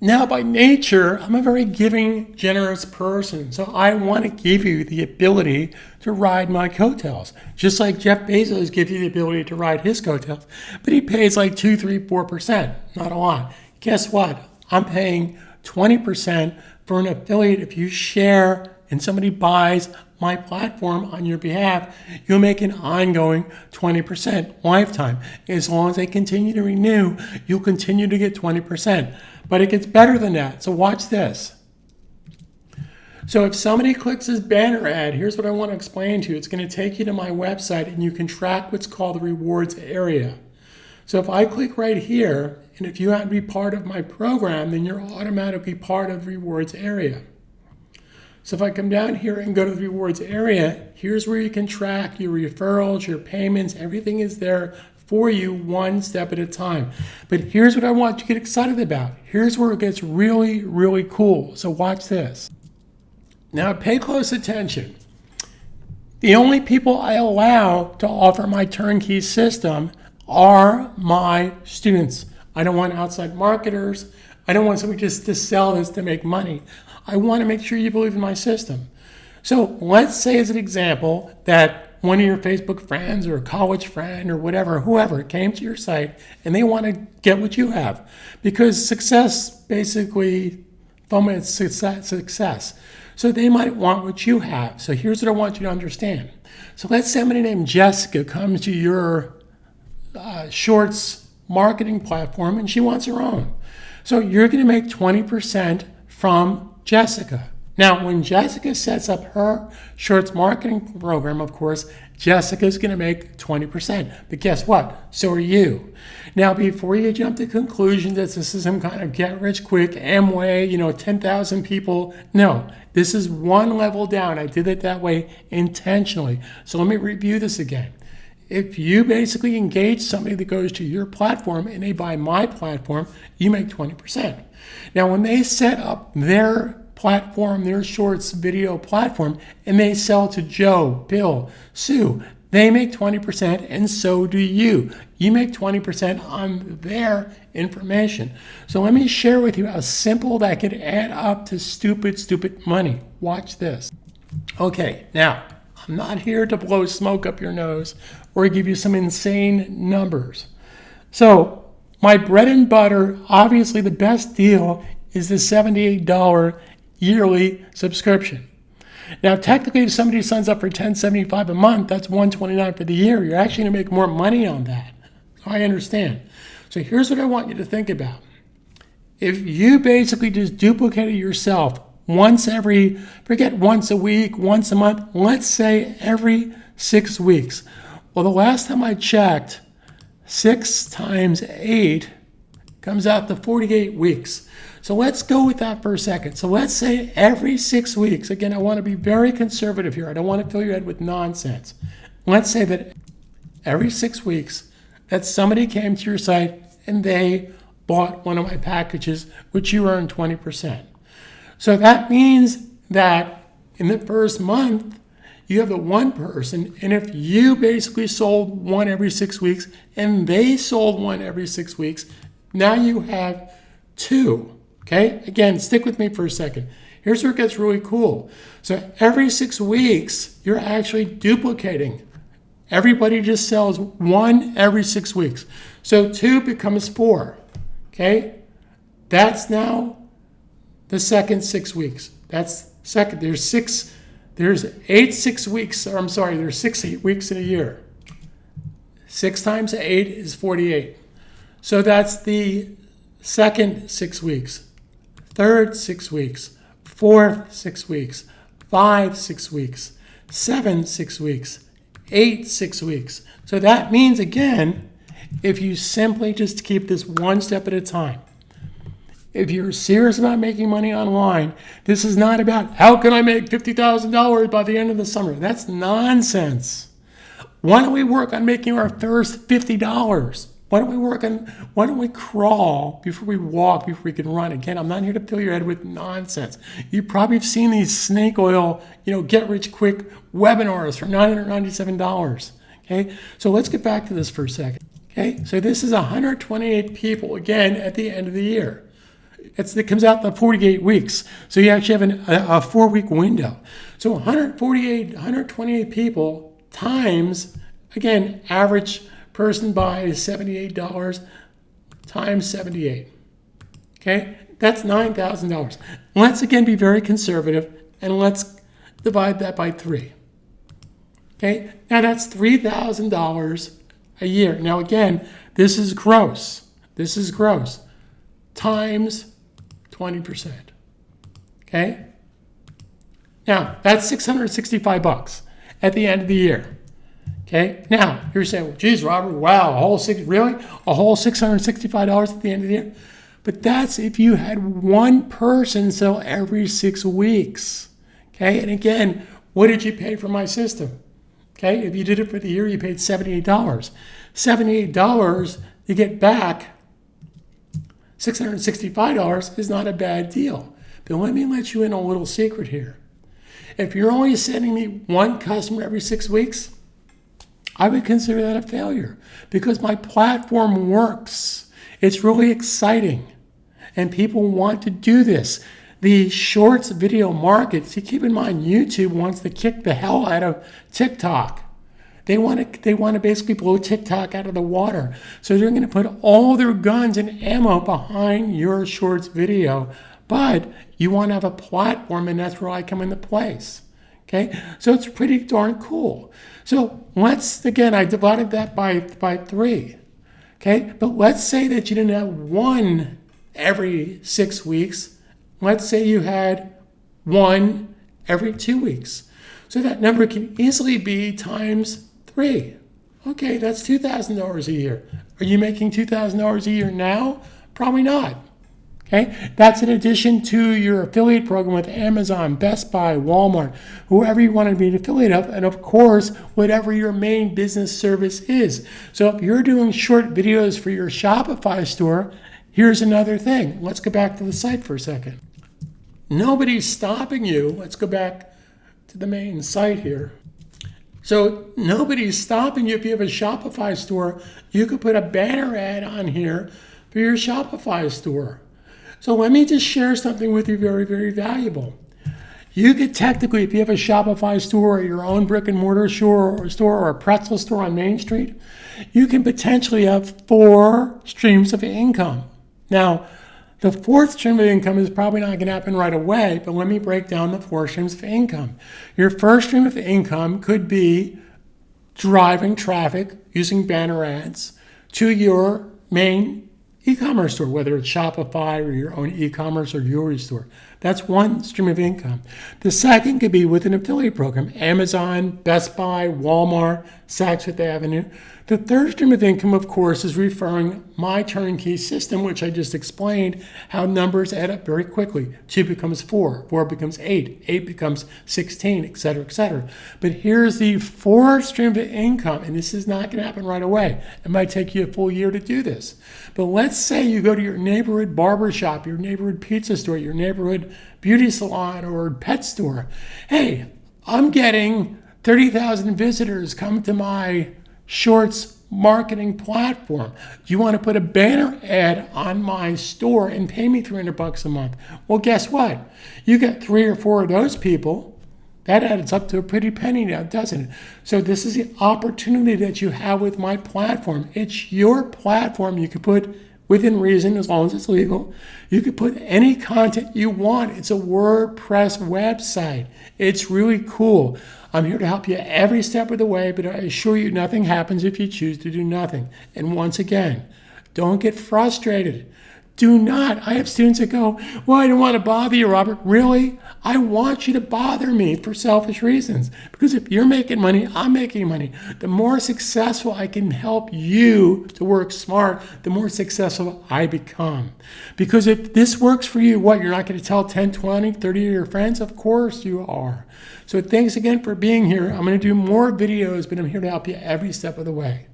Now, by nature, I'm a very giving, generous person. So I want to give you the ability to ride my coattails. Just like Jeff Bezos gives you the ability to ride his coattails. But he pays like 2, 3, 4%. Not a lot. Guess what? I'm paying 20% for an affiliate. If you share and somebody buys my platform on your behalf, you'll make an ongoing 20% lifetime. As long as they continue to renew, you'll continue to get 20%. But it gets better than that. So watch this. So if somebody clicks this banner ad, here's what I want to explain to you. It's going to take you to my website, and you can track what's called the rewards area. So if I click right here, and if you have to be part of my program, then you're automatically part of the rewards area. So if I come down here and go to the rewards area, here's where you can track your referrals, your payments, everything is there for you one step at a time. But here's what I want you to get excited about. Here's where it gets really, really cool. So watch this. Now pay close attention. The only people I allow to offer my turnkey system are my students. I don't want outside marketers. I don't want somebody just to sell this to make money. I want to make sure you believe in my system. So let's say as an example that one of your Facebook friends or a college friend or whatever, whoever came to your site and they want to get what you have. Because success basically foments success. So they might want what you have. So here's what I want you to understand. So let's say somebody named Jessica comes to your shorts marketing platform and she wants her own. So you're going to make 20% from Jessica. Now, when Jessica sets up her shorts marketing program, of course, Jessica's going to make 20%. But guess what? So are you. Now, before you jump to conclusions that this is some kind of get-rich-quick Amway, 10,000 people, no. This is one level down. I did it that way intentionally. So let me review this again. If you basically engage somebody that goes to your platform and they buy my platform, you make 20%. Now, when they set up their platform, their shorts video platform, and they sell to Joe, Bill, Sue, they make 20%, and so do you. You make 20% on their information. So let me share with you how simple that could add up to stupid money. Watch this. Okay, now, I'm not here to blow smoke up your nose or give you some insane numbers. So my bread and butter, obviously the best deal is the $78 yearly subscription. Now, technically, if somebody signs up for $10.75 a month, that's $129 for the year. You're actually going to make more money on that. I understand. So here's what I want you to think about. If you basically just duplicated yourself once once a week, once a month, let's say every 6 weeks. Well, the last time I checked, 6 times 8 comes out to 48 weeks. So let's go with that for a second. So let's say every 6 weeks, again, I want to be very conservative here. I don't want to fill your head with nonsense. Let's say that every 6 weeks that somebody came to your site and they bought one of my packages, which you earn 20%. So that means that in the first month, you have the one person, and if you basically sold one every 6 weeks and they sold one every 6 weeks, now you have 2. Okay, again, stick with me for a second. Here's where it gets really cool. So every 6 weeks, you're actually duplicating. Everybody just sells one every 6 weeks. So 2 becomes 4. Okay, that's now the second 6 weeks. That's second. There's 8 6 weeks. Or I'm sorry, there's 6 8 weeks in a year. 6 times 8 is 48. So that's the second 6 weeks. Third 6 weeks, fourth 6 weeks, 5 6 weeks, 7 6 weeks, 8 6 weeks. So that means, again, if you simply just keep this one step at a time, if you're serious about making money online, this is not about how can I make $50,000 by the end of the summer. That's nonsense. Why don't we work on making our first $50? Why don't we crawl before we walk, before we can run? Again, I'm not here to fill your head with nonsense. You probably have seen these snake oil, get rich quick webinars for $997. Okay, so let's get back to this for a second. Okay, so this is 128 people again at the end of the year. it comes out in 48 weeks. So you actually have a 4-week window. So 128 people times, again, average person buys $78 times 78. Okay, that's $9,000. Let's again be very conservative and let's divide that by 3. Okay, now that's $3,000 a year. Now again, this is gross. This is gross times 20%. Okay, now that's $665 at the end of the year. Okay, now you're saying, well, geez, Robert, wow, a whole $665 at the end of the year? But that's if you had one person sell every 6 weeks. Okay, and again, what did you pay for my system? Okay, if you did it for the year, you paid $78. $78 you get back, $665 is not a bad deal. But let me let you in a little secret here. If you're only sending me one customer every 6 weeks, I would consider that a failure because my platform works. It's really exciting and people want to do this. The shorts video market, see, keep in mind, YouTube wants to kick the hell out of TikTok. They want to basically blow TikTok out of the water. So they're going to put all their guns and ammo behind your shorts video. But you want to have a platform, and that's where I come into place. Okay, so it's pretty darn cool. So I divided that by 3. Okay, but let's say that you didn't have one every 6 weeks. Let's say you had one every 2 weeks. So that number can easily be times 3. Okay, that's $2,000 a year. Are you making $2,000 a year now? Probably not. Okay, that's in addition to your affiliate program with Amazon, Best Buy, Walmart, whoever you want to be an affiliate of, and of course, whatever your main business service is. So if you're doing short videos for your Shopify store, here's another thing. Let's go back to the site for a second. Nobody's stopping you. Let's go back to the main site here. So nobody's stopping you. If you have a Shopify store, you could put a banner ad on here for your Shopify store. So let me just share something with you very, very valuable. You could technically, if you have a Shopify store or your own brick and mortar store or a pretzel store on Main Street, you can potentially have 4 streams of income. Now, the 4th stream of income is probably not going to happen right away, but let me break down the 4 streams of income. Your first stream of income could be driving traffic using banner ads to your main e-commerce store, whether it's Shopify or your own e-commerce or jewelry store. That's one stream of income. The second could be with an affiliate program, Amazon, Best Buy, Walmart, Saks Fifth Avenue. The third stream of income, of course, is referring my turnkey system, which I just explained, how numbers add up very quickly. 2 becomes 4, 4 becomes 8, 8 becomes 16, et cetera, et cetera. But here's the 4th stream of income, and this is not going to happen right away. It might take you a full year to do this. But let's say you go to your neighborhood barber shop, your neighborhood pizza store, your neighborhood beauty salon or pet store. Hey, I'm getting 30,000 visitors come to my shorts marketing platform. Do you want to put a banner ad on my store and pay me $300 a month? Well, guess what? You get 3 or 4 of those people. That adds up to a pretty penny now, doesn't it? So this is the opportunity that you have with my platform. It's your platform. You can put within reason, as long as it's legal. You can put any content you want. It's a WordPress website. It's really cool. I'm here to help you every step of the way, but I assure you nothing happens if you choose to do nothing. And once again, don't get frustrated. Do not. I have students that go, well, I don't want to bother you, Robert. Really? I want you to bother me for selfish reasons. Because if you're making money, I'm making money. The more successful I can help you to work smart, the more successful I become. Because if this works for you, what, you're not going to tell 10, 20, 30 of your friends? Of course you are. So thanks again for being here. I'm going to do more videos, but I'm here to help you every step of the way.